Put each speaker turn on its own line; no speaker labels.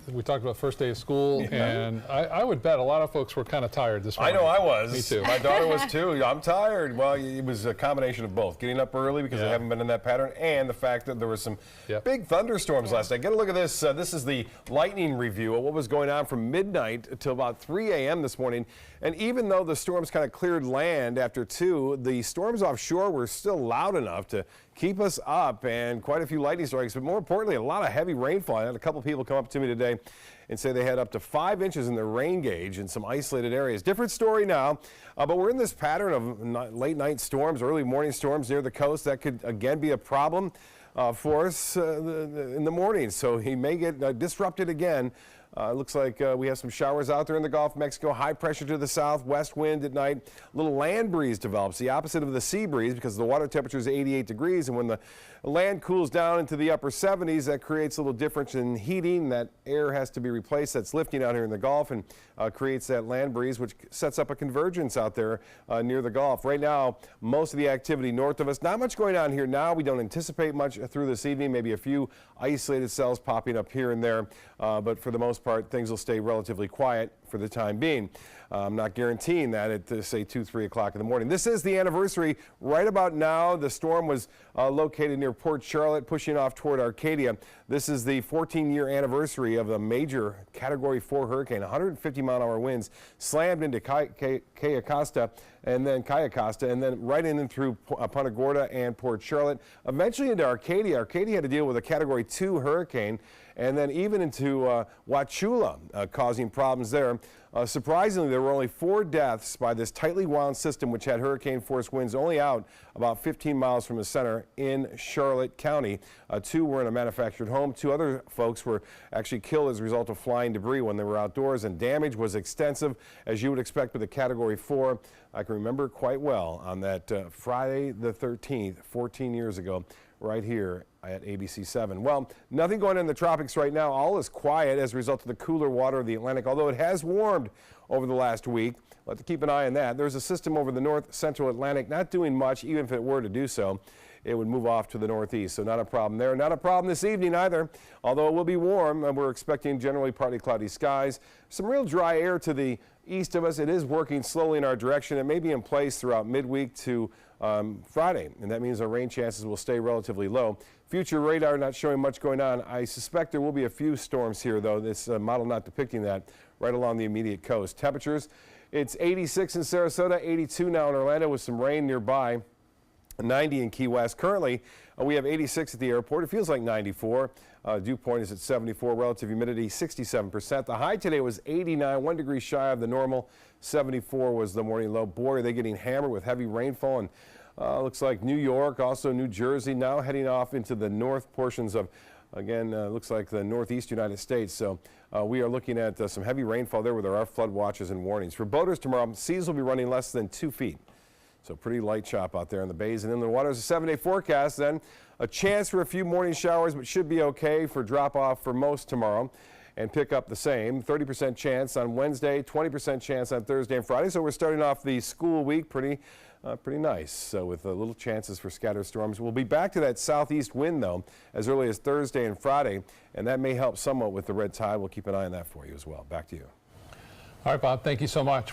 we talked about first day of school, and I would bet a lot of folks were kind of tired this morning.
I know I was.
Me too.
My daughter was too. I'm tired. Well, it was a combination of both. Getting up early because I haven't been in that pattern, and the fact that there were some big thunderstorms last night. Get a look at this. This is the lightning review of what was going on from midnight until about 3 a.m. this morning. And even though the storms kind of cleared land after 2, the storms offshore were still loud enough to keep us up, and quite a few lightning strikes, but more importantly, a lot of heavy rainfall. I had a couple people come up to me today and say they had up to 5 inches in their rain gauge in some isolated areas. Different story now, but we're in this pattern of late night storms, early morning storms near the coast. That could again be a problem for us in the morning, so he may get disrupted again. Looks like we have some showers out there in the Gulf of Mexico. High pressure to the south, west wind at night. A little land breeze develops, the opposite of the sea breeze, because the water temperature is 88 degrees. And when the land cools down into the upper 70s, that creates a little difference in heating. That air has to be replaced. That's lifting out here in the Gulf and creates that land breeze, which sets up a convergence out there near the Gulf. Right now, most of the activity north of us. Not much going on here now. We don't anticipate much through this evening. Maybe a few isolated cells popping up here and there. But for the most part, things will stay relatively quiet for the time being. I'm not guaranteeing that at, say, 2, 3 o'clock in the morning. This is the anniversary. Right about now, the storm was located near Port Charlotte, pushing off toward Arcadia. This is the 14-year anniversary of the major Category 4 hurricane. 150-mile-an-hour winds slammed into Cayo Costa, and then right in and through Punta Gorda and Port Charlotte, eventually into Arcadia. Arcadia had to deal with a Category 2 hurricane, and then even into Wauchula, causing problems there. Surprisingly, there were only 4 deaths by this tightly wound system, which had hurricane-force winds only out about 15 miles from the center in Charlotte County. 2 were in a manufactured home. 2 other folks were actually killed as a result of flying debris when they were outdoors, and damage was extensive, as you would expect with a Category 4. I can remember quite well on that Friday the 13th, 14 years ago, right here at ABC 7. Well, nothing going on in the tropics right now. All is quiet as a result of the cooler water of the Atlantic, although it has warmed over the last week. We'll have to keep an eye on that. There's a system over the north central Atlantic not doing much. Even if it were to do so, it would move off to the northeast, so not a problem there. Not a problem this evening either, although it will be warm, and we're expecting generally partly cloudy skies. Some real dry air to the east of us. It is working slowly in our direction. It may be in place throughout midweek to Friday, and that means our rain chances will stay relatively low. Future radar not showing much going on. I suspect there will be a few storms here, though. This model not depicting that, right along the immediate coast. Temperatures, it's 86 in Sarasota, 82 now in Orlando with some rain nearby. 90 in Key West. Currently, we have 86 at the airport. It feels like 94. Dew point is at 74. Relative humidity 67%. The high today was 89, 1 degree shy of the normal. 74 was the morning low. Boy, are they getting hammered with heavy rainfall. And looks like New York, also New Jersey, now heading off into the north portions of, again, looks like the northeast United States. So we are looking at some heavy rainfall there with our flood watches and warnings. For boaters tomorrow, seas will be running less than 2 feet. So pretty light chop out there in the bays and in the waters. A 7-day forecast then. A chance for a few morning showers, but should be okay for drop-off for most tomorrow. And pick up the same. 30% chance on Wednesday, 20% chance on Thursday and Friday. So we're starting off the school week pretty nice. So with little chances for scattered storms. We'll be back to that southeast wind, though, as early as Thursday and Friday. And that may help somewhat with the red tide. We'll keep an eye on that for you as well. Back to you.
All right, Bob, thank you so much.